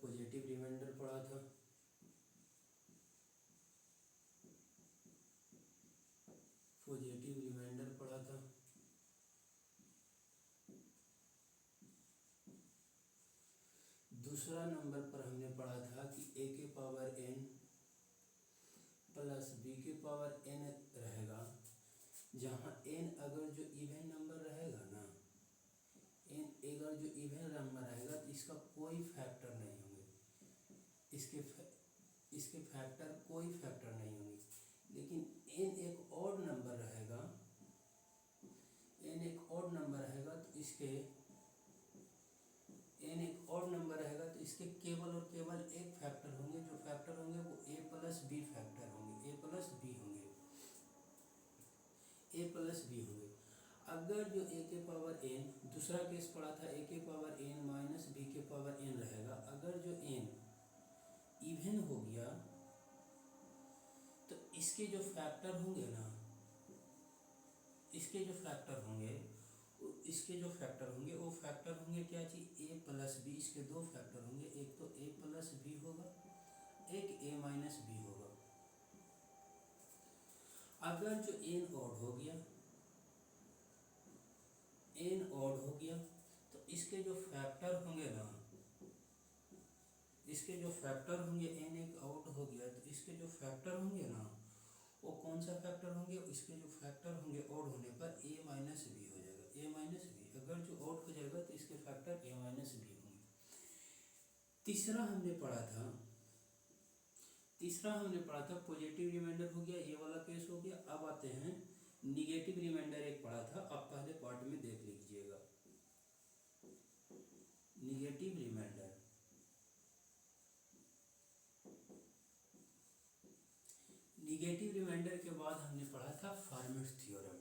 Positive reminder पढ़ा था। Positive reminder पढ़ा था। दूसरा नंबर पर हमने पढ़ा था कि a के पावर n प्लस b के पावर n रहेगा, जहाँ n अगर जो इवन नंबर रहेगा ना, n अगर जो इवन नंबर रहेगा तो इसका कोई फैक्टर नहीं होंगे, इसके फैक्टर कोई फैक्टर नहीं होंगे। लेकिन n एक ऑड नंबर रहेगा, n एक ऑड नंबर रहेगा तो इसके n एक ऑड नंबर रहेगा तो इसके केवल और केवल एक फैक्टर होंगे, जो फैक्टर होंगे वो a प्लस बी फैक्टर होंगे, a प्लस बी होंगे, a प्लस बी होंगे। अगर जो a के पावर n, दूसरा केस पढ़ा था a के पावर n माइनस b के पावर n रहेगा, अगर जो n इवन हो गया तो इसके जो फैक्टर होंगे ना, इसके जो फैक्टर होंगे वो फैक्टर होंगे क्या चीज, a प्लस बी। इसके दो फैक्टर होंगे, एक तो a प्लस बी होगा, एक a माइनस बी होगा। अगर जो n ऑड हो गया, तो इसके जो फैक्टर होंगे ना, इसके जो फैक्टर होंगे, n एक आउट हो गया तो इसके जो फैक्टर होंगे ना, वो कौन सा फैक्टर होंगे, इसके जो फैक्टर होंगे ऑड होने पर a माइनस बी हो जाएगा, a माइनस बी। अगर जो ऑड हो जाएगा तो इसके फैक्टर a माइनस बी होंगे। तीसरा हमने पढ़ा था पॉजिटिव रिमाइंडर हो गया, ये वाला केस हो गया। अब आते हैं निगेटिव रिमाइंडर, एक पढ़ा था, आप पहले पार्ट में देख लीजिएगा। निगेटिव रिमाइंडर, निगेटिव रिमाइंडर के बाद हमने पढ़ा था फर्मेट थ्योरम।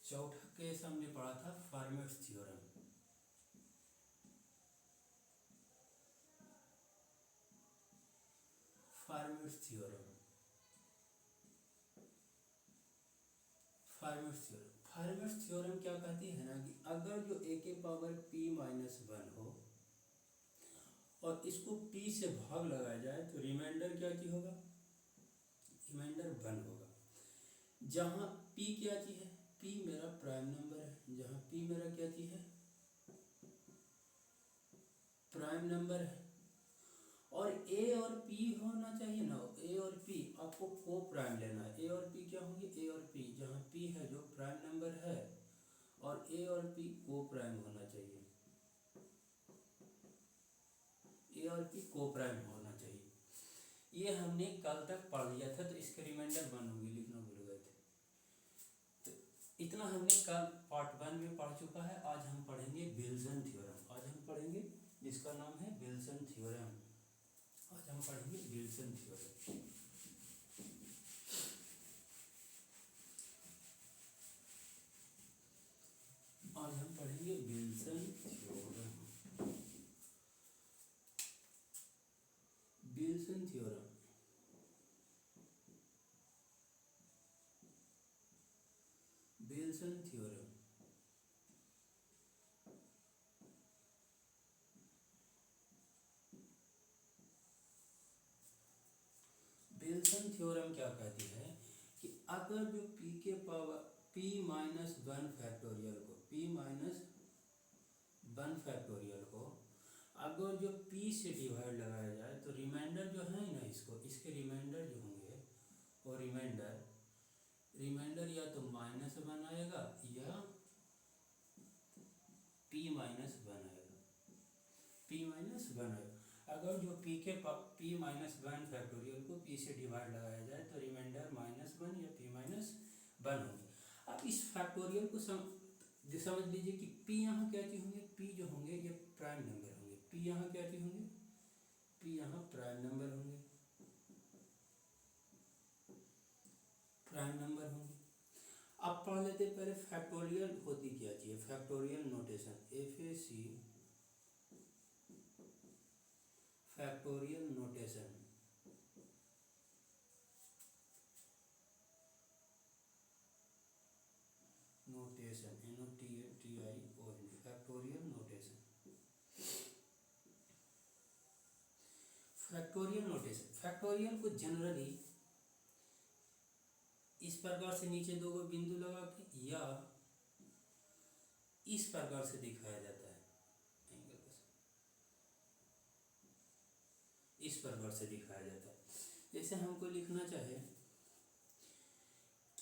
चौथा केस हमने पढ़ा था फर्मेट थ्योरम। फर्मेट थ्योरम क्या कहती है ना कि अगर जो a के पावर p माइनस 1 हो और इसको p से भाग लगाया जाए तो रिमाइंडर क्या चीज होगा, रिमाइंडर 1 होगा। जहाँ p क्या चीज है, p मेरा प्राइम नंबर है, जहाँ p मेरा क्या चीज है, प्राइम नंबर है। और a और p होना चाहिए ना, a और p आपको को प्राइम लेना है। a और p क्या होंगे, a और p, जहाँ p है जो प्राइम नंबर है और a और p को प्राइम होना चाहिए, a और p को प्राइम होना चाहिए। ये हमने कल तक पढ़ लिया था, तो इसके रिमाइंडर 1 होंगे, लिखना भूल गए थे। तो इतना हमने कल पार्ट 1 में पढ़ चुका है। आज हम पढ़ेंगे विल्सन थ्योरम। आज हम पढ़ेंगे जिसका नाम है विल्सन थ्योरम। आज हम पढ़ेंगे विल्सन थ्योरम। आज हम पढ़ेंगे Wilson theorem. Wilson theorem, Wilson theorem. Wilson theorem क्या कहती है कि अगर जो p के पावर p माइनस 1 फैक्टोरियल को, p माइनस 1 फैक्टोरियल को अगर जो p से डिवाइड लगाया जाए तो रिमाइंडर जो है ना, इसके रिमाइंडर जो होंगे वो रिमाइंडर या तो -1 आएगा या p माइनस 1 आएगा, p माइनस 1 आएगा। अगर जो p माइनस 1 फैक्टोरियल को p से डिवाइड लगाया जाए तो रिमाइंडर -1 या p माइनस 1 होंगे। अब इस फैक्टोरियल को समझ लीजिए कि p यहाँ क्या चीज होंगे, p जो होंगे ये प्राइम नंबर होंगे, p यहाँ क्या चीज होंगे, p यहाँ प्राइम नंबर होंगे, प्राइम नंबर होंगे। अब पढ़ लेते पहले फैक्टोरियल होती क्या चाहिए, factorial notation, FAC factorial notation. Notation NOTATION factorial factorial notation, factorial को जनरली इस प्रकार से नीचे दो बिंदु लगा के या इस प्रकार से दिखाया जाता है, इस प्रकार से दिखाया जाता है। जैसे हमको लिखना चाहे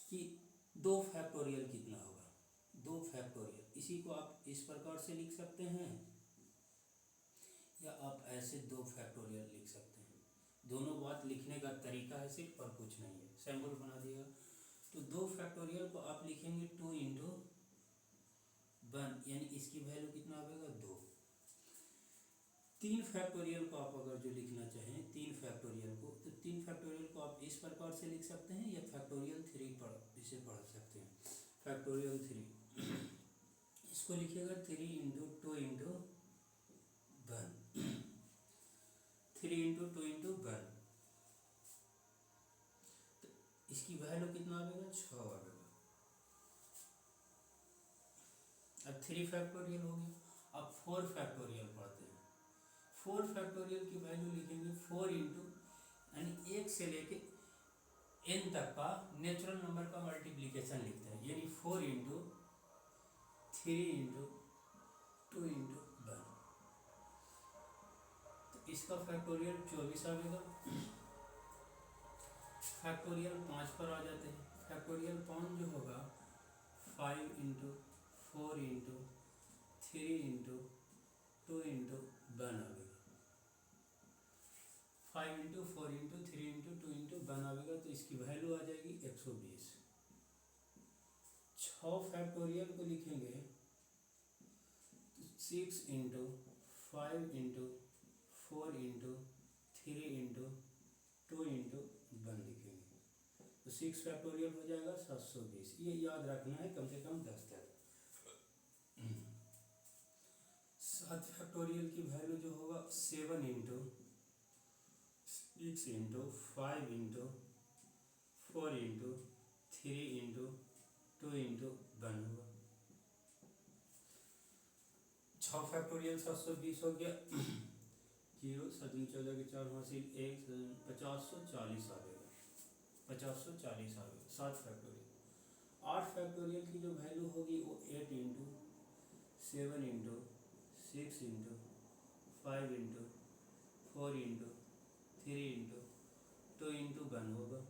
कि 2 फैक्टोरियल कितना होगा, 2 फैक्टोरियल, इसी को आप इस प्रकार से लिख सकते हैं या आप ऐसे 2 फैक्टोरियल लिख सकते हैं। दोनों बात लिखने का तरीका है सिर्फ, और कुछ नहीं है। सैम्पल बना दिया तो 2 फैक्टोरियल को आप लिखेंगे 2 इंटू 1, यानी इसकी वैल्यू कितना आएगा 2। 3 फैक्टोरियल को आप अगर जो लिखना चाहें 3 फैक्टोरियल को, तो 3 फैक्टोरियल को आप इस प्रकार से लिख सकते हैं या फैक्टोरियल 3 इसे पढ़ सकते हैं। फैक्टोरियल 3 इसको लिखिएगा 3 इंटू 2 इंटू 1, 3 इंटू 2 इंटू 1, तो इसकी वैल्यू कितना आएगा 6 आएगा। अब 3 फैक्टोरियल हो गया। अब 4 फैक्टोरियल पढ़ते हैं। 4 फैक्टोरियल की वैल्यू लिखेंगे 4 इंटू, यानी 1 से लेके n तक का नेचुरल नंबर का मल्टीप्लिकेशन लिखते हैं, यानी 4 इंटू 3 इंटू 2 इंटू 1, तो इसका फैक्टोरियल 24 आएगा। फैक्टोरियल 5 पर आ जाते हैं। फैक्टोरियल 5 जो होगा 5 इंटू 4 इंटू 3 इंटू 2 इंटू 1 आएगा। 5 इंटू 4 इंटू 3 इंटू 2 इंटू 1 आएगा, तो इसकी वैल्यू आ जाएगी 120। 6 फैक्टोरियल को लिखेंगे तो 6 into 5 into 4 into 3 into 2 into 1 लिखेंगे, तो 6 फैक्टोरियल हो जाएगा 720। ये याद रखना है कम से कम 10 तक। 7 फैक्टोरियल की वैल्यू जो होगा 7 into 6 into 5 into 4 into 3 into 2 into 1 होगा। 6 फैक्टोरियल 720 हो गया। 0 7 14 के 4 हासिल 1 5040 आ गया, 5040 आ गया 7 फैक्टोरियल। 8 फैक्टोरियल की जो वैल्यू होगी वो 8 into 7 into 6 into 5 into 4 into 3 into 2 into 1 होगा,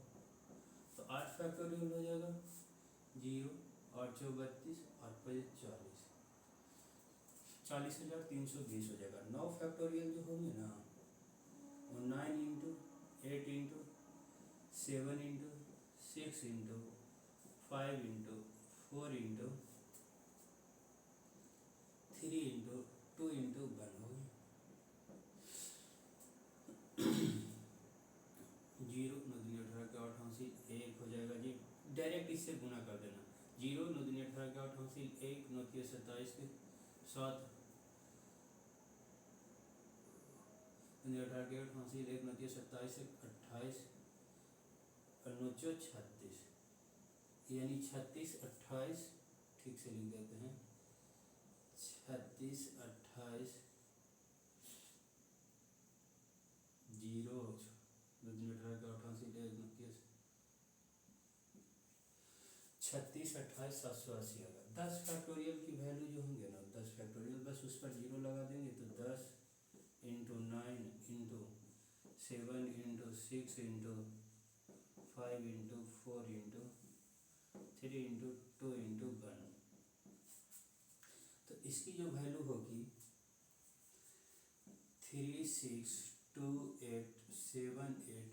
तो 8 फैक्टोरियल हो जाएगा 0 8 चौ 32 8 5 40, 40,320 हो जाएगा। 9 फैक्टोरियल जो होंगे ना वो 9 into 8 into 7 into 6 into 5 into 4 into 3 into 2 into 1 हो गया। 0 9 दूनी 18 के 8 हासिल 1 हो जाएगा जी, डायरेक्ट इससे गुना कर देना। 0 9 दूनी 18 के 8 हासिल 1 9 के 27 के 7 18 के 8 हासिल 1 9 के 27 से 28 और 9 चौ 36, यानी 36 28, ठीक से लिख देते हैं 36 28 0 18 के 8 हासिल 1 9 के 36 28 780 आएगा। 10 फैक्टोरियल की वैल्यू जो होंगे ना 10 फैक्टोरियल, बस उस पर 0 लगा देंगे, तो 10 into 9 into 7 into 6 into 5 into 4 into 3 into 2 into 1, तो इसकी जो वैल्यू होगी 362878,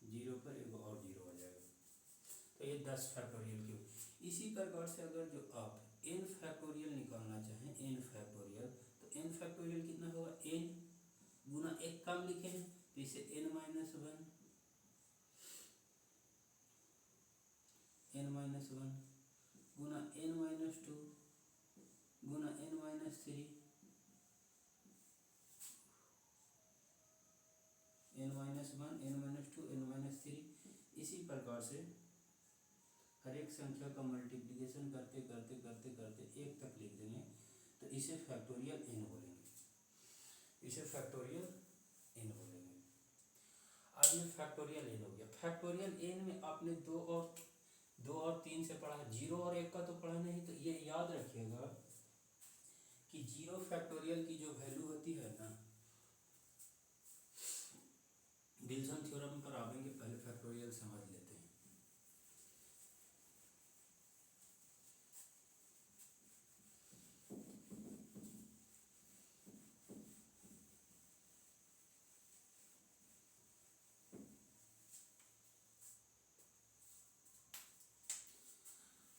0 पर एक और 0 आ जाएगा, तो ये 10 फैक्टोरियल की। इसी प्रकार से अगर जो आप n फैक्टोरियल निकालना चाहें, n फैक्टोरियल, तो n फैक्टोरियल कितना होगा, n गुना 1 कम लिखे हैं तो इसे n माइनस 1, n माइनस 1 गुना n माइनस 2 गुना n minus 3, n minus 1 n minus 2 n minus 3। इसी प्रकार से हर एक संख्या का मल्टीप्लिकेशन करते करते करते करते 1 तक लिख देंगे, तो इसे फैक्टोरियल n बोलेंगे, इसे फैक्टोरियल फैक्टोरियल एन हो गया। फैक्टोरियल एन में आपने दो और तीन से पढ़ा, जीरो और एक का तो पढ़ा नहीं। तो ये याद रखिएगा कि जीरो फैक्टोरियल की जो वैल्यू होती है ना, विल्सन थ्योरम पर आवेंगे, पहले फैक्टोरियल समझ लेते हैं।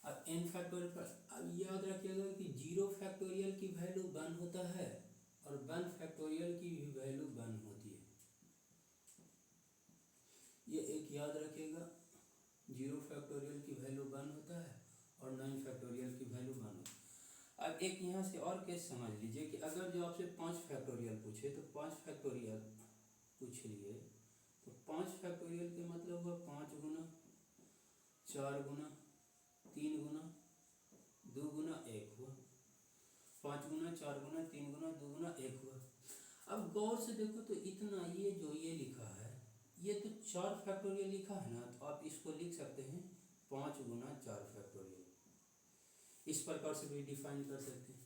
अब एन फैक्टोरियल पर अब याद रखिएगा कि जीरो फैक्टोरियल की वैल्यू वन होता है और वन फैक्टोरियल की भी वैल्यू वन होती है। ये एक याद रखिएगा, जीरो फैक्टोरियल की वैल्यू वन होता है और नाइन फैक्टोरियल की वैल्यू वन होती है। अब एक यहाँ से और केस समझ लीजिए कि अगर जो आपसे पाँच फैक्टोरियल पूछे तो पाँच फैक्टोरियल पूछ लिए, तो पाँच फैक्टोरियल के मतलब हुआ 5 गुना 4 गुना 3 गुना 2 गुना 1 हुआ, 5 गुना 4 गुना 3 गुना 2 गुना 1 हुआ। अब गौर से देखो तो इतना ये जो ये लिखा है, ये तो 4 फैक्टोरियल लिखा है ना, तो आप इसको लिख सकते हैं 5 गुना 4 फैक्टोरियल। इस प्रकार से भी डिफाइन कर सकते हैं।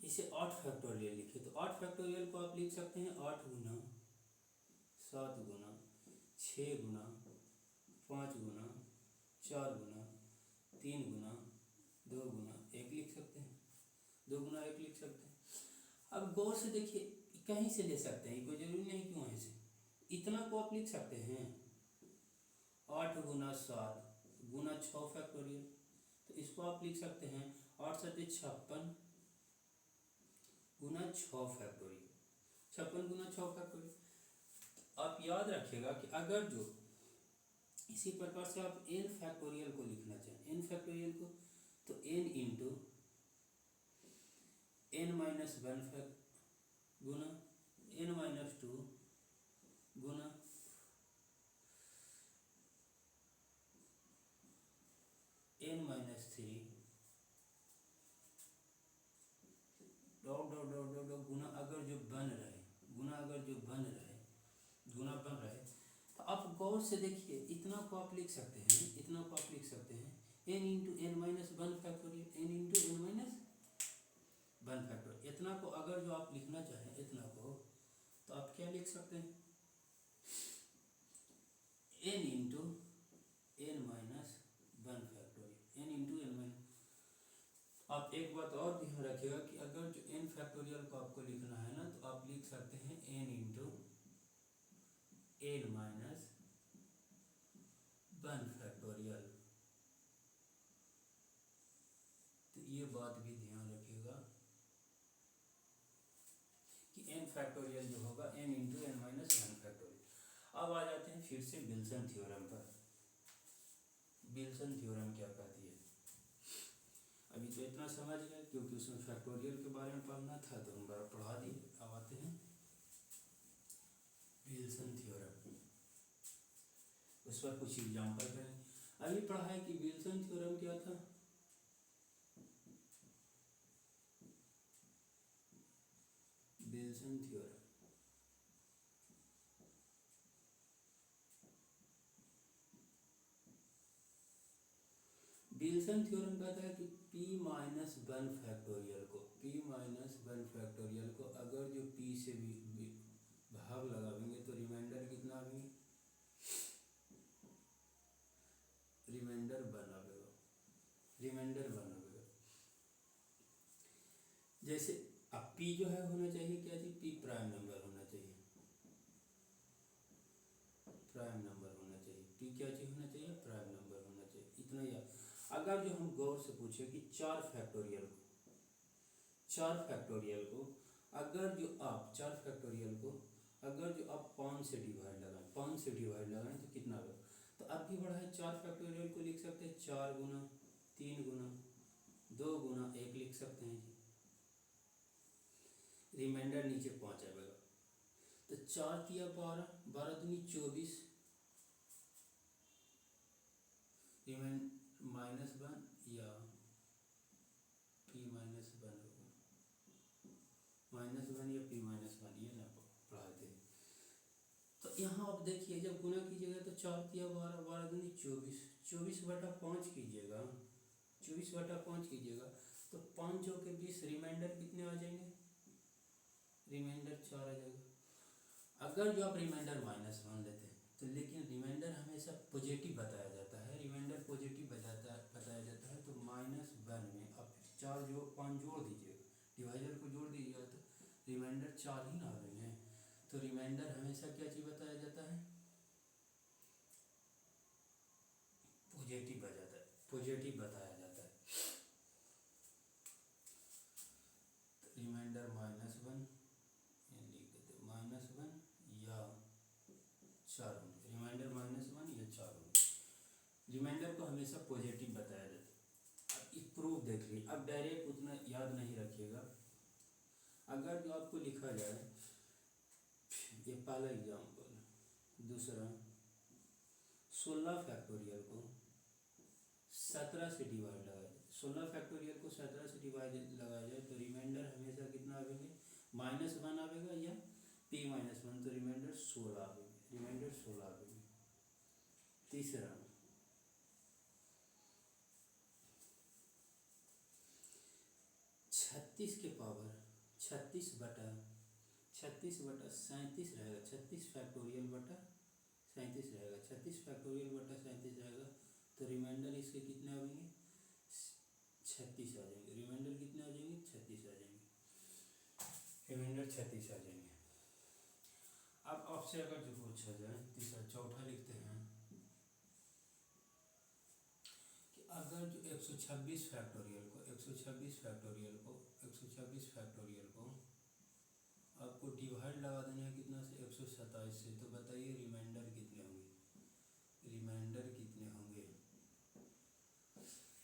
इसे 8 फैक्टोरियल लिखे तो 8 फैक्टोरियल को आप लिख सकते हैं 8 गुना 7 गुना 6 गुना 5 गुना 4 गुना 3 गुना 2 गुना 1 लिख सकते हैं, 2 गुना 1 लिख सकते हैं। अब गौर से देखिए, कहीं से ले सकते हैं, कोई जरूरी नहीं कि वहीं से। इतना को आप लिख सकते हैं 8 गुना 7 गुना 6 फैक्टोरियल, तो इसको आप लिख सकते हैं 8 7 56 गुना 6 फैक्टोरियल, 56 गुना 6 फैक्टोरियल। आप याद रखिएगा कि अगर जो इसी प्रकार से आप एन फैक्टोरियल को लिखना चाहें, एन फैक्टोरियल को, तो N into N minus one गुना एन माइनस 2 गुना N minus 3 dot dot dot dot dot गुना अगर जो बन रहे, गुना अगर जो बन रहे, गुना बन रहे, तो आप गौर से देखिए, इतना को आप लिख सकते हैं, इतना को आप लिख सकते हैं n into N minus one factorial, n into N minus one factorial. इतना को अगर जो आप लिखना चाहें, इतना को, तो आप क्या लिख सकते हैं n into N minus one factorial, n into N minus. आप एक बात और ध्यान रखिएगा कि अगर जो एन फैक्टोरियल को आपको लिखना है ना, तो आप लिख सकते हैं n into N minus one factorial. तो ये बात भी ध्यान रखिएगा कि एन फैक्टोरियल जो होगा n into N minus one factorial. अब आ जाते हैं फिर से विल्सन थ्योरम पर। विल्सन थ्योरम क्या कहती है? अभी तो इतना समझ गए, क्योंकि उसमें फैक्टोरियल के बारे में पढ़ना था तो हम पढ़ा दिए। अब आते हैं विल्सन थ्योरम, उस पर कुछ एग्जाम्पल करें। अभी पढ़ा है कि विल्सन थ्योरम क्या था। विल्सन थ्योरम विल्सन थ्योरम कहता है कि p माइनस वन फैक्टोरियल को, p माइनस वन फैक्टोरियल को अगर जो p से भी भाग लगाएंगे तो रिमाइंडर कितना आएंगे, रिमाइंडर वन आएगा, रिमाइंडर वन आएगा। जैसे अब p जो है होना चाहिए क्या जी, p प्राइम नंबर होना चाहिए, प्राइम नंबर होना चाहिए, p क्या चीज होना चाहिए, प्राइम नंबर होना चाहिए। इतना ही। अगर जो हम गौर से पूछे कि 4 फैक्टोरियल को, 4 फैक्टोरियल को अगर जो आप 4 फैक्टोरियल को अगर जो आप 5 से डिवाइड लगाएं, 5 से डिवाइड लगाएं तो कितना होगा। तो अब भी बढ़ा है, 4 फैक्टोरियल को लिख सकते हैं 4 गुना 3 गुना 2 गुना 1 लिख सकते हैं जी, रिमाइंडर नीचे 5 आएगा। तो 4 किया 12, 12 दूनी 24, रिमाइंड माइनस वन या p माइनस वन होगा, माइनस वन या p माइनस वन, ये ना पढ़ाए थे। तो यहाँ आप देखिए जब गुना कीजिएगा तो 4 × 12 12 × 24, 24/5 कीजिएगा, 24/5 कीजिएगा तो 5 चौके 20, रिमाइंडर कितने आ जाएंगे, रिमाइंडर 4 आ जाएगा। अगर जो आप रिमाइंडर -1 लेते हैं तो लेकिन रिमाइंडर हमेशा पॉजिटिव बताया जाता है, रिमाइंडर पॉजिटिव बताया जाता है। तो -1 में आप 5 जोड़ दीजिएगा, डिवाइजर को जोड़ दीजिएगा तो रिमाइंडर 4 ही ना आ रहे हैं। तो रिमाइंडर हमेशा क्या चीज़ बताया जाता है, पॉजिटिव बताया जाता है। तो रिमाइंडर -1 लिख देते, -1 या 4 होंगे, रिमाइंडर -1 या 4 होंगे। रिमाइंडर को हमेशा पॉजिटिव बताया जाता है। अब एक प्रूफ देख लीजिए, अब डायरेक्ट उतना याद नहीं रखिएगा। अगर जो आपको लिखा जाए, ये पहला एग्जाम्पल, दूसरा 16 फैक्टोरियल को 17 से डिवाइड लगाया जाए, 16 फैक्टोरियल को 17 से डिवाइड लगाया जाए तो रिमाइंडर हमेशा कितना आवेगा, -1 आवेगा या p-1, तो रिमाइंडर 16 आवेगा, रिमाइंडर 16 आवेगा। तीसरा 36 के पावर 36/37 रहेगा, 36 फैक्टोरियल बटा 37 रहेगा, 36 फैक्टोरियल बटा 37 रहेगा। तो रिमाइंडर इसके कितने आ जाएंगे, 36 आ जाएंगे, रिमाइंडर कितने आ जाएंगे, 36 आ जाएंगे, रिमाइंडर 36 आ जाएंगे। अब आपसे अगर जो पूछा जाए, तीसरा चौथा लिखते हैं कि अगर जो 126 फैक्टोरियल को 126 फैक्टोरियल को 126 फैक्टोरियल को आपको डिवाइड लगा देना है कितना से, 127 से, तो बताइए रिमाइंडर कितने होंगे, रिमाइंडर कितने होंगे।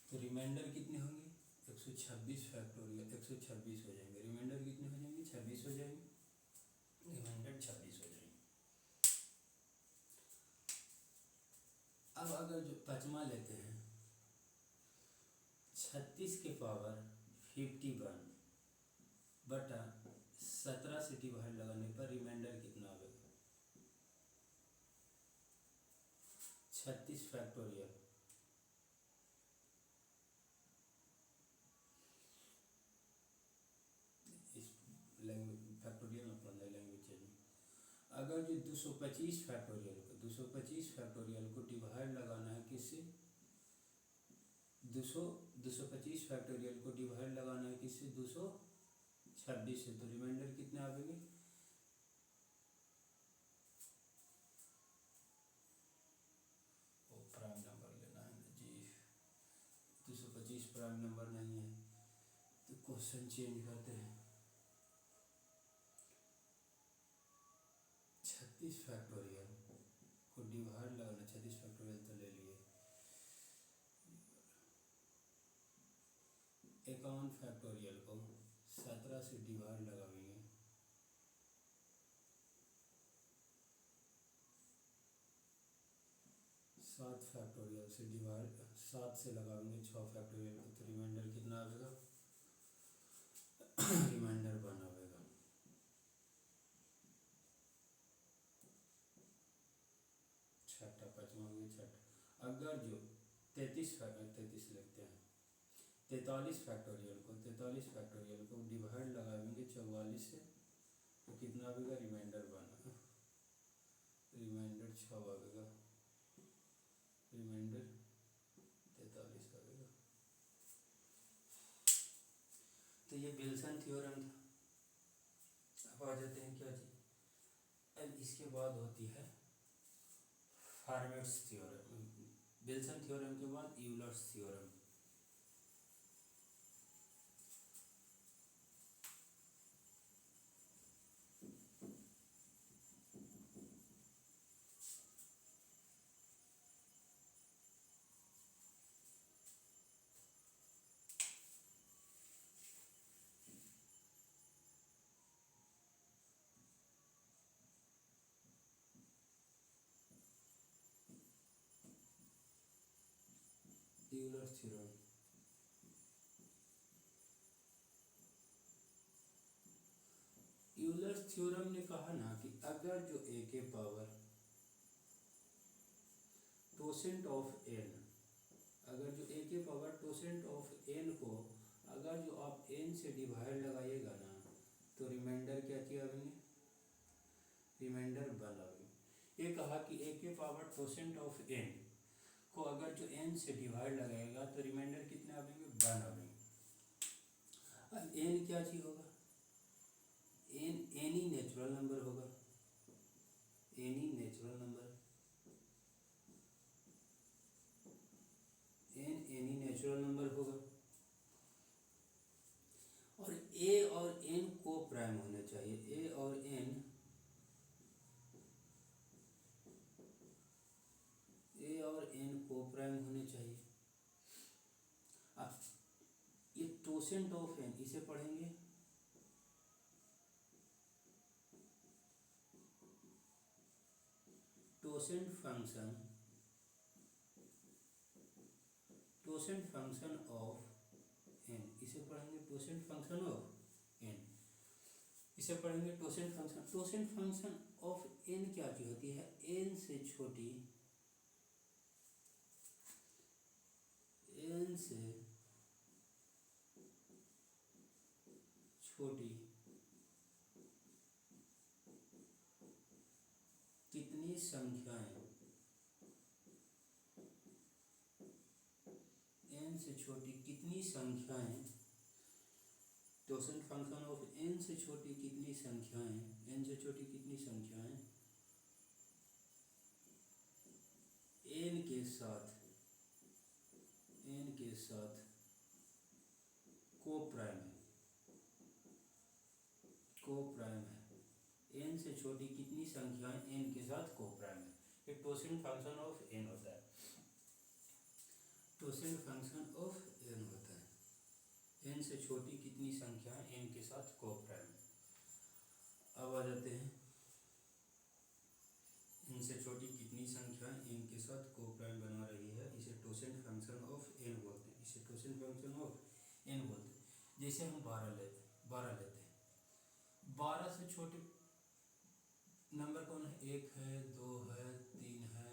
तो रिमाइंडर कितने होंगे, 126 फैक्टोरियल 126 हो जाएंगे, रिमाइंडर कितने हो जाएंगे, 26 हो जाएंगे, रिमाइंडर 26 हो जाएंगे। अब अगर जो पाँचवा लेते हैं, 36 के पावर 51 बटा 17 से डिवाइड लगाने पर रिमाइंडर कितना आएगा, 36 फैक्टोरियल इस लैंग्वेज फैक्टोरियल अपना लैंग्वेज चाहिए। अगर जो 225 फैक्टोरियल को डिवाइड लगाना है किससे, 225 फैक्टोरियल को डिवाइड लगाना है किससे, 226 से, तो रिमाइंडर कितने आएंगे, वो प्राइम नंबर लेना है ना जी, 225 प्राइम नंबर नहीं है तो क्वेश्चन चेंज करते हैं। 36 फैक्टोरियल को डिवाइड लगाना, 36 फैक्टोरियल तो ले लिए, 51 फैक्टोरियल को 17 से डिवाइड लगाएंगे, 7 फैक्टोरियल से डिवाइड 7 से लगाएंगे 6 फैक्टोरियल को, तो रिमाइंडर कितना आएगा, रिमाइंडर 1 आएगा। छठा, पाँचवा हो गया, छठा अगर जो 33 लिखते हैं, 43 फैक्टोरियल को डिवाइड लगाएंगे 44 से, तो कितना आएगा, रिमाइंडर 1, रिमाइंडर 6 आएगा, रिमाइंडर 43 आएगा। तो ये विल्सन थ्योरम था। अब आ जाते हैं क्या जी, अब इसके बाद होती है फॉर्मेट्स थ्योरम, विल्सन थ्योरम के बाद Euler's theorem. Euler's theorem, Euler's Pythagoras theorem ने कहा ना कि अगर जो a के पावर टोसेंट ऑफ n, अगर जो a के पावर टोसेंट ऑफ n को अगर जो आप n से डिवाइड लगाइएगा ना तो रिमाइंडर क्या किया आवेंगे, रिमाइंडर 1 आवेंगे। ये कहा कि a के पावर टोसेंट ऑफ n को अगर जो n से डिवाइड लगाएगा तो रिमाइंडर कितने आवेंगे, 1 आवेंगे। अब n क्या चीज होगा, n एनी नेचुरल नंबर होगा, any natural number, n any natural number होगा। और a और n को प्राइम होने चाहिए, a और n, a और n को प्राइम होने चाहिए। अब ये टोसेंट ऑफ n इसे पढ़ेंगे टोसेंट फंक्शन, टोसेंट फंक्शन ऑफ n, इसे पढ़ेंगे टोसेंट फंक्शन ऑफ n, इसे पढ़ेंगे टोसेंट फंक्शन। टोसेंट फंक्शन ऑफ n क्या चीज होती है, n से छोटी, n से छोटी कितनी संख्याएं, n से छोटी कितनी संख्याएं, टोसेंट फंक्शन ऑफ n से छोटी कितनी संख्याएं, n से छोटी कितनी संख्याएं n के साथ, n के साथ को प्राइम है, को प्राइम है, n से छोटी कितनी संख्याएं n के साथ को प्राइम है। ये टोसेंट फंक्शन ऑफ n होता है, टोसेंट फंक्शन ऑफ n होता है, n से छोटी कितनी संख्याएं n के साथ को प्राइम। अब आ जाते हैं n से छोटी कितनी संख्याएं n के साथ को प्राइम बना रही है, इसे टोसेंट फंक्शन ऑफ n बोलते हैं, इसे टोसेंट फंक्शन ऑफ n बोलते हैं। जैसे हम 12 लेते हैं, 12 से छोटे नंबर कौन है, 1 है, 2 है, 3 है,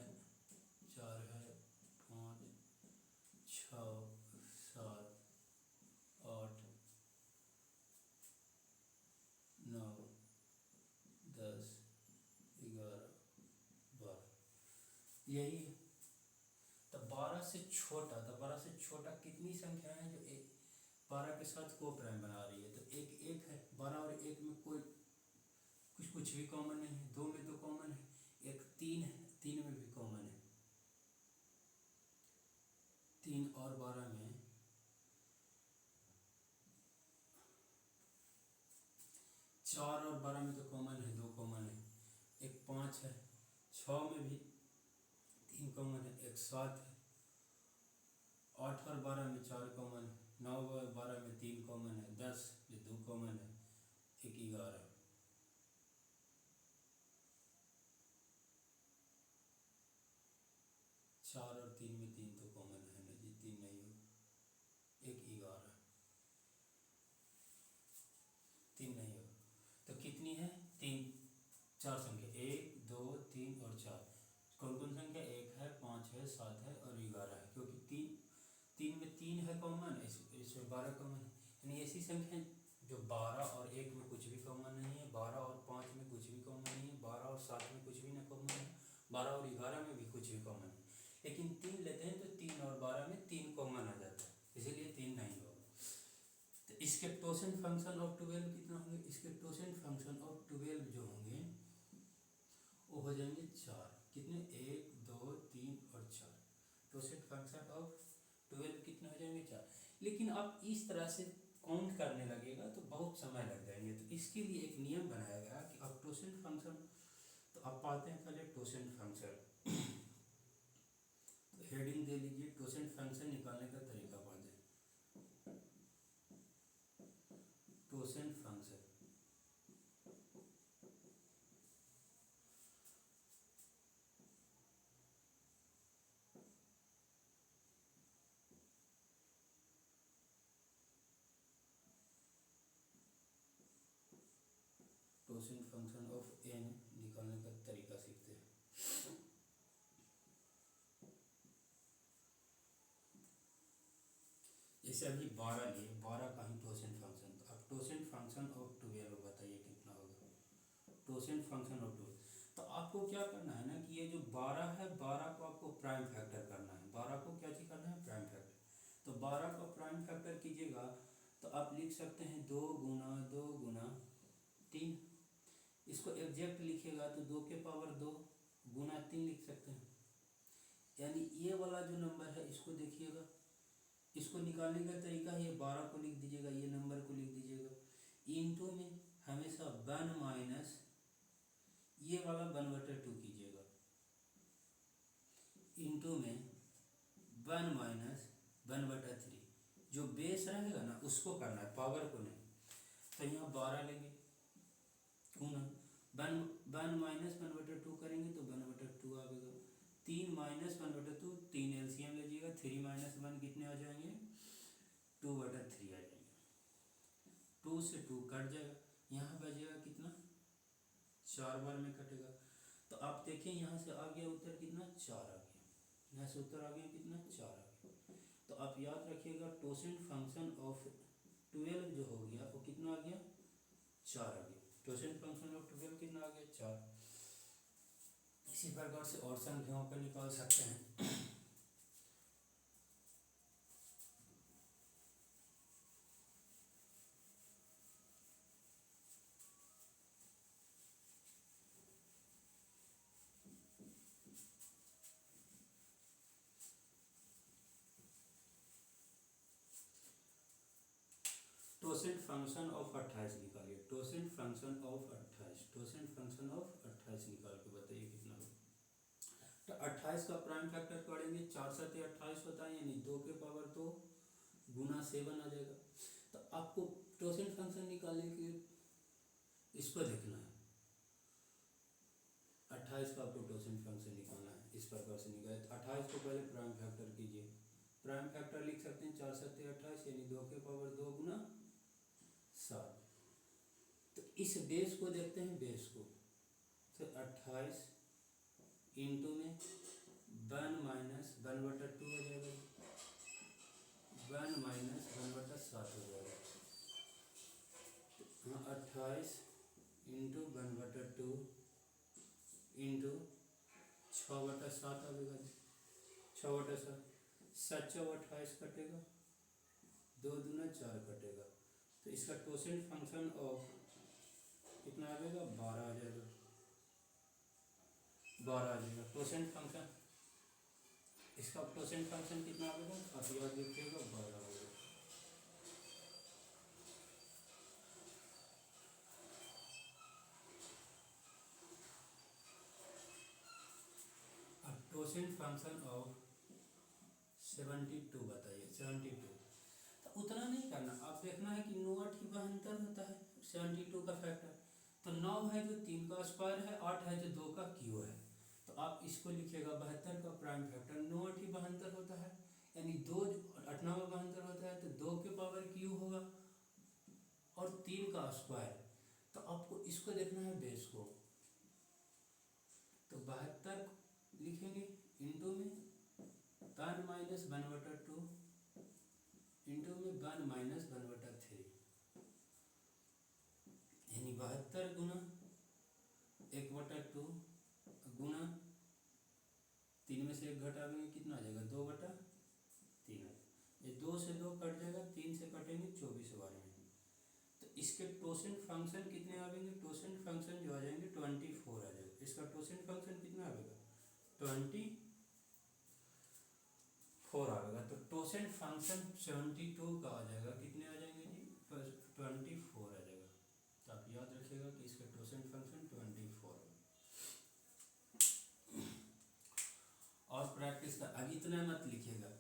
4 है, 5, 6, 7, 8, 9, 10, 11, 12, यही है। तो 12 से छोटा, तो 12 से छोटा कितनी संख्या है जो 12 के साथ को प्राइम बना रही है, तो एक है, 12 और 1 में कोई कुछ भी कॉमन नहीं है, 2 में तो कॉमन है, एक 3 है, 3 में भी कॉमन है, 3 और 12 में 4 और 12 में तो कॉमन है, 2 कॉमन है, एक 5 है, 6 में भी 3 कॉमन है, एक 7 है, 8 और 12 में 4 कॉमन है, 9 और 12 में 3 कॉमन है, 10 में 2 कॉमन है, एक 11, 4 और 3 में 3 तो कॉमन है ना जी, 3 नहीं हो, एक 11, 3 नहीं हो, तो कितनी है, 3, 4 संख्या, 1, 2, 3 और 4, कौन कौन संख्या, 1 है, 5 है, 7 है और 11 है, क्योंकि 3 में 3 है कॉमन, इसमें 12 कॉमन है, यानी ऐसी संख्या जो 12 और 1 में कुछ भी कॉमन नहीं है, 12 और 5 में कुछ भी कॉमन नहीं है, 12 और 7 में कुछ भी ना कॉमन है, 12 और 11 में भी कुछ भी कॉमन है, लेकिन 3 लेते हैं तो 3 और 12 में 3 कॉमन आ जाता है, इसीलिए 3 नहीं होगा। तो इसके टोसेंट फंक्शन ऑफ 12 कितना होंगे, इसके टोसेंट फंक्शन ऑफ 12 जो होंगे वो हो जाएंगे 4, कितने, 1, 2, 3 और 4, टोसेंट फंक्शन ऑफ 12 कितने हो जाएंगे, 4। लेकिन आप इस तरह से काउंट करने लगेगा तो बहुत समय लग जाएंगे, तो इसके लिए एक नियम बनाया गया कि आप टोसेंट फंक्शन, तो आप पाते हैं पहले टोसेंट फंक्शन, तो हेडिंग दे लीजिए, टोसेंट फंक्शन निकालने का तरीका पढ़ जाए, टोसेंट फंक्शन, टोसेंट फंक्शन ऑफ एन निकालने का तरीका सीखते हैं। जैसे अभी 12 लिए, 12 का ही टोसेंट फंक्शन, तो अब टोसेंट फंक्शन ऑफ 12 बताइए कितना होगा। टोसेंट फंक्शन ऑफ 12, तो आपको क्या करना है ना कि ये जो 12 है, 12 को आपको प्राइम फैक्टर करना है। 12 को क्या चीज करना है, प्राइम फैक्टर। तो 12 को प्राइम फैक्टर कीजिएगा तो आप लिख सकते हैं 2 गुना 3। इसको एग्जैक्ट लिखिएगा तो 2 के पावर 2 गुना 3 लिख सकते हैं। यानी ये वाला जो नंबर है इसको देखिएगा, इसको निकालने का तरीका ये 12 को लिख दीजिएगा, ये नंबर को लिख दीजिएगा। इनटू में हमेशा 1 माइनस ये वाला 1/2 कीजिएगा, इनटू में 1 माइनस 1/3। जो बेस रहेगा ना उसको करना है, पावर को नहीं। तो यहाँ 12 लेंगे गुना 1 माइनस 1/2 करेंगे तो 1/2 आएगा। 3 माइनस 1/2, 3 एलसीएम लीजिएगा, 3 माइनस 1 कितने आ जाएंगे, 2/3 आ जाएंगे। 2 से 2 कट जाएगा, यहाँ बचेगा कितना, 4 बार में कटेगा। तो आप देखिए यहाँ से आ गया उत्तर कितना, 4 आ गया। यहाँ से उत्तर आ गया कितना, 4 आ गया। तो आप याद रखिएगा टोसेंट फंक्शन ऑफ 12 जो हो गया वो कितना आ गया, 4 आ गया। टोसेंट फंक्शन ऑफ 12 कितना आ गया, 4। इसी प्रकार से और संख्याओं को निकाल सकते हैं। टोसेंट फंक्शन ऑफ 28 निकालिए। टोसेंट फंक्शन ऑफ 28, टोसेंट फंक्शन ऑफ 28 निकाल के बताइए कितना होगा। तो 28 का प्राइम फैक्टर करेंगे, 4 7 28 होता है, यानी 2 के पावर 2 गुना 7 आ जाएगा। तो आपको टोसेंट फंक्शन निकालने के इसको देखना है, 28 का आपको टोसेंट फंक्शन निकालना है। इस प्रकार से निकाले तो 28 को पहले प्राइम फैक्टर कीजिए। प्राइम फैक्टर लिख सकते हैं 4 7 28, यानी 2 के पावर 2 गुना 7। तो इस बेस को देखते हैं, बेस को तो 28 इंटू में 1 माइनस 1/2 हो जाएगा, 1 माइनस 1/7 हो जाएगा। हाँ 28 इंटू 1/2 इंटू 6/7 आएगा, 6/7। 7 28 कटेगा, 2 दूना 4 कटेगा। तो इसका टोसेंट फंक्शन ऑफ कितना आ जाएगा, 12 आ जाएगा, 12 आ जाएगा टोसेंट फंक्शन। इसका टोसेंट फंक्शन कितना आएगा, आप याद रखिएगा, 12 आएगा। अब टोसेंट फंक्शन ऑफ 72 बताइए। 72 तो उतना नहीं करना, आप देखना है कि 9 8 72 होता है 72 का फैक्टर। तो 9 है जो 3 का स्क्वायर है, 8 है जो 2 का क्यू है। तो आप इसको लिखिएगा 72 का प्राइम फैक्टर 9 8 72 होता है, यानी 2 8 9 72 होता है, तो 2 के पावर क्यू होगा और 3 का स्क्वायर। तो आपको इसको देखना है बेस को, तो 72 लिखेंगे इंटू में 1 माइनस 1/2 इंटू में 1 माइनस 1/3, यानी 72 गुना 1/2 गुना 3 में से 1 घटाएंगे कितना आ जाएगा, 2/3। ये 2 से 2 कट जाएगा, 3 से कटेंगे 24 बार में। तो इसके टोसेंट फंक्शन कितने आ जाएंगे, टोसेंट फंक्शन जो आ जाएंगे 24 आ जाएगा। इसका टोसेंट फंक्शन कितना आएगा, 24 आएगा। तो टोसेंट फंक्शन 72 का आ जाएगा, कितने आ जाएंगे जी, 24 आ जाएगा। तो आप याद रखिएगा कि इसका टोसेंट फंक्शन 24 है। और प्रैक्टिस का अब इतना मत लिखिएगा,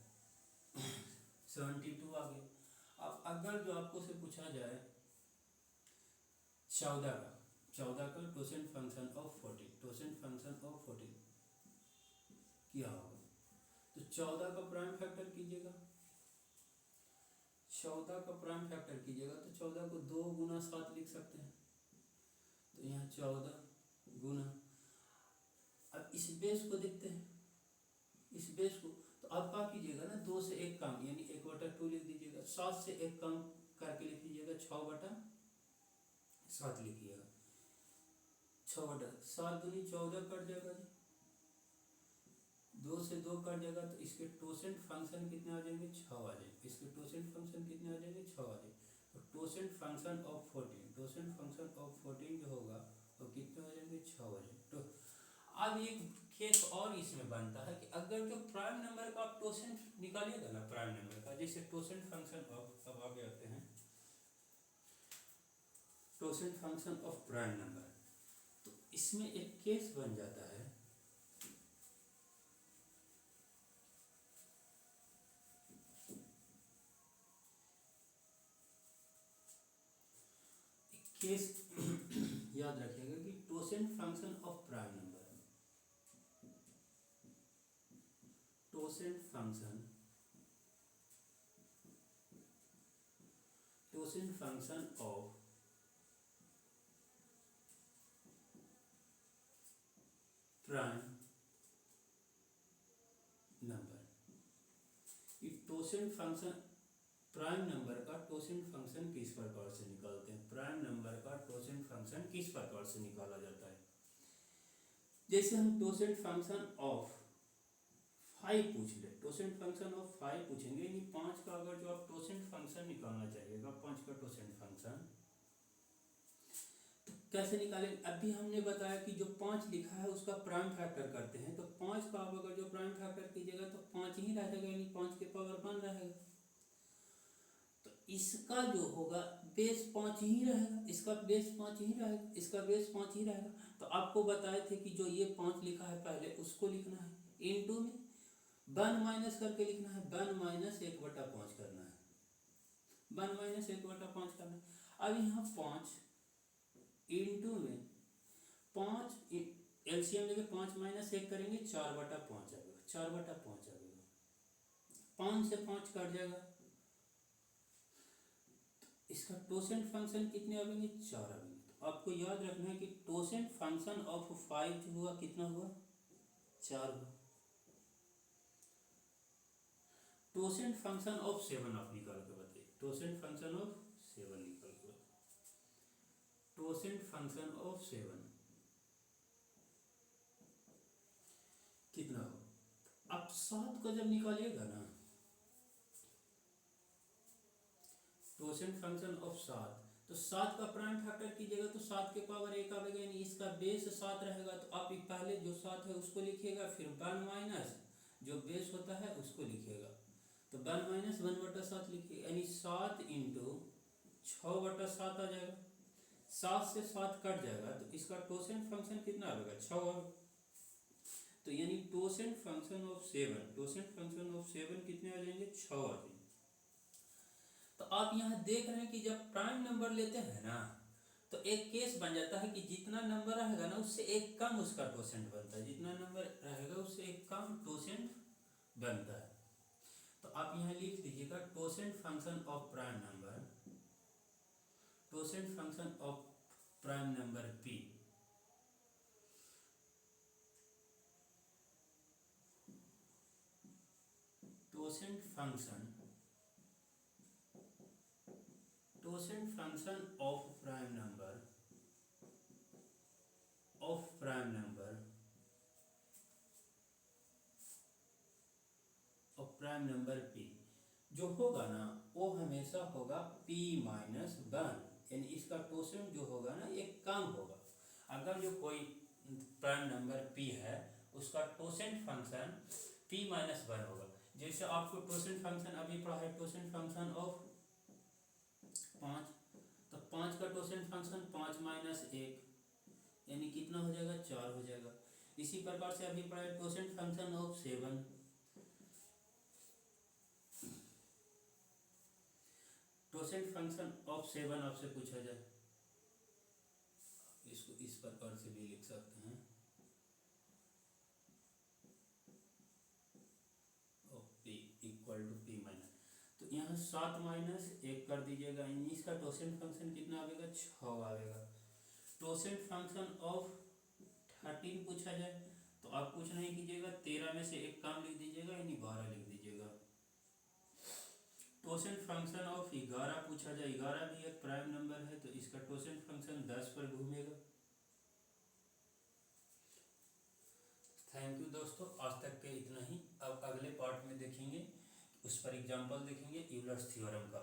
72 आ गया। अब अगर जो आपको से पूछा जाए 14 का टोसेंट फंक्शन ऑफ 14, टोसेंट फंक्शन ऑफ 14 क्या होगा, तो 14 का प्राइम फैक्टर कीजिएगा। 14 का प्राइम फैक्टर कीजिएगा तो 14 को 2 गुना 7 लिख सकते हैं। तो 14 गुना, अब इस बेस को देखते हैं, इस बेस को, तो आप क्या कीजिएगा ना, 2 से 1 कम यानी 1/2 लिख दीजिएगा, 7 से 1 कम करके लिख दीजिएगा 6/7 लिखिएगा, 6/7 दूनी 14 कट जाएगा जी, 2 से 2 कट जाएगा, तो इसके टोसेंट फंक्शन कितने आ जाएंगे, 6 आ जाएंगे, इसके टोसेंट फंक्शन कितने आ जाएंगे, 6 आ जाएंगे, तो टोसेंट फंक्शन ऑफ 14, टोसेंट फंक्शन ऑफ 14 जो होगा वो कितने हो जाएंगे, 6 हो जाएंगे। तो अब एक केस और इसमें बनता है कि अगर जो प्राइम नंबर का आप टोसेंट निकालिएगा ना, प्राइम नंबर का, जैसे टोसेंट फंक्शन ऑफ, अब आगे आते हैं, टोसेंट फंक्शन ऑफ प्राइम नंबर, तो इसमें एक केस बन जाता है, केस याद रखिएगा कि totient function of prime number, totient function of prime number, ये टोसेंट फंक्शन प्राइम नंबर का टोसेंट फंक्शन किस प्रकार से निकालते हैं, प्राइम नंबर का टोसेंट फंक्शन किस प्रकार से निकाला जाता है। जैसे हम टोसेंट फंक्शन ऑफ 5 पूछ ले, टोसेंट फंक्शन ऑफ 5 पूछेंगे, यानी 5 का अगर जो आप टोसेंट फंक्शन निकालना चाहिएगा, 5 का टोसेंट फंक्शन, तो कैसे निकालेंगे, अभी हमने बताया कि जो 5 लिखा है उसका प्राइम फैक्टर करते हैं, तो 5 का आप अगर जो प्राइम फैक्टर कीजिएगा तो 5 ही रह जाएगा, यानी 5 के पावर 1 रहेगा, तो इसका जो होगा बेस 5 ही रहेगा, इसका बेस 5 ही रहेगा, इसका बेस 5 ही रहेगा। तो आपको बताए थे कि जो ये 5 लिखा है पहले उसको लिखना है, इनटू में 1 माइनस करके लिखना है, 1 माइनस 1/5 करना है, 1 माइनस 1/5 करना है। अब यहाँ 5 इंटू में 5, एलसीएम लेके 5 माइनस 1 करेंगे, 4/5 आएगा, 4/5 आएगा, 5 से 5 कट जाएगा, इसका टोसेंट फंक्शन कितने आएंगे, 4 आएंगे। तो आपको याद रखना है कि टोसेंट फंक्शन ऑफ 5 जो हुआ कितना हुआ, 4 हुआ। टोसेंट फंक्शन ऑफ 7 आप निकाल के बताइए, टोसेंट फंक्शन ऑफ 7 निकाल के बताइए, टोसेंट फंक्शन ऑफ 7 कितना हो, आप 7 को जब निकालिएगा ना, टोसेंट फंक्शन ऑफ 7, तो 7 का प्राइम फैक्टर कीजिएगा तो 7 के पावर 1 आएगा, यानी इसका बेस 7 रहेगा, तो आप पहले जो 7 है उसको लिखिएगा, फिर 1 माइनस जो बेस होता है उसको लिखिएगा, तो 1 माइनस 1/7 लिखिए, यानी 7 इंटू 6/7 आ जाएगा, 7 से 7 कट जाएगा, तो इसका टोसेंट फंक्शन कितना आएगा, 6 आएगा, तो यानी टोसेंट फंक्शन ऑफ 7, टोसेंट फंक्शन ऑफ 7 कितने आ जाएंगे, 6 आ जाएंगे। तो आप यहाँ देख रहे हैं कि जब प्राइम नंबर लेते हैं ना, तो एक केस बन जाता है कि जितना नंबर रहेगा ना उससे एक कम उसका टोसेंट बनता है, जितना नंबर रहेगा उससे एक कम टोसेंट बनता है। तो आप यहाँ लिख दीजिएगा totient function of prime number, totient function of prime number p, totient function of prime number, prime number p जो होगा ना वो हमेशा होगा p माइनस 1, यानी इसका टोसेंट जो होगा ना ये कम होगा। अगर जो कोई प्राइम नंबर p है उसका टोसेंट फंक्शन p माइनस 1 होगा, जैसे आपको टोसेंट फंक्शन अभी पढ़ा है, टोसेंट फंक्शन ऑफ 5, तो 5 का टोसेंट फंक्शन 5 माइनस 1 यानी कितना हो जाएगा, 4 हो जाएगा। इसी प्रकार से अभी पढ़ा है टोसेंट फंक्शन ऑफ 7, टोसेंट फंक्शन ऑफ 7 आपसे पूछा जाए, इसको इस प्रकार से भी लिख सकते हैं, p equal to p minus, तो यहाँ 7 माइनस 1 कर दीजिएगा, इसका टोसेंट फंक्शन कितना आएगा, 6 आएगा। टोसेंट फंक्शन ऑफ 13 पूछा जाए तो आप कुछ नहीं कीजिएगा, 13 में से एक काम लिख दीजिएगा, यानी 12 लिख दीजिएगा। टोसेंट फंक्शन ऑफ 11 पूछा जाए, 11 भी एक प्राइम नंबर है, तो इसका टोसेंट फंक्शन 10 पर घूमेगा। थैंक यू दोस्तों, आज तक के इतना ही। अब अगले पार्ट में देखेंगे, उस पर एग्जाम्पल देखेंगे यूलर्स थ्योरम का।